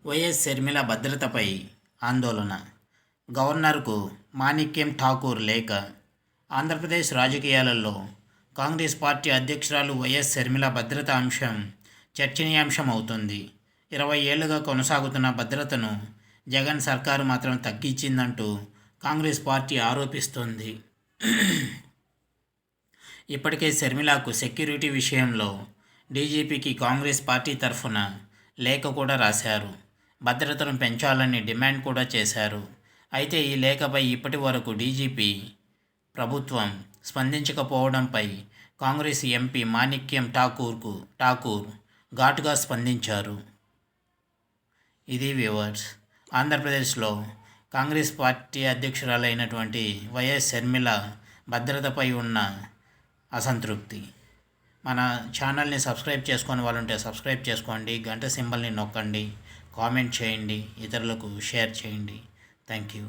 YS Sharmila భద్రతపై ఆందోళన. గవర్నర్కు మాణిక్యం ఠాకూర్ లేఖ. ఆంధ్రప్రదేశ్ రాజకీయాలలో కాంగ్రెస్ పార్టీ అధ్యక్షురాలు వైఎస్ షర్మిల భద్రత అంశం చర్చనీయాంశం అవుతుంది. 20 ఏళ్లుగా కొనసాగుతున్న భద్రతను జగన్ సర్కారు మాత్రం తగ్గించిందంటూ కాంగ్రెస్ పార్టీ ఆరోపిస్తోంది. ఇప్పటికే షర్మిలకు సెక్యూరిటీ విషయంలో డీజీపీకి కాంగ్రెస్ పార్టీ తరఫున లేఖ కూడా రాశారు. భద్రతను పెంచాలని డిమాండ్ కూడా చేశారు. అయితే ఈ లేఖపై ఇప్పటి వరకు డీజీపీ ప్రభుత్వం స్పందించకపోవడంపై కాంగ్రెస్ ఎంపీ మాణిక్యం ఠాకూర్ ఘాటుగా స్పందించారు. ఇది వ్యూవర్స్. ఆంధ్రప్రదేశ్లో కాంగ్రెస్ పార్టీ అధ్యక్షురాలైనటువంటి వైఎస్ షర్మిల భద్రతపై ఉన్న అసంతృప్తి. మన ఛానల్ని సబ్స్క్రైబ్ చేసుకొని వాళ్ళు ఉంటే సబ్స్క్రైబ్ చేసుకోండి, గంట సింబల్ని నొక్కండి, కామెంట్ చేయండి, ఇతరులకు షేర్ చేయండి. Thank you.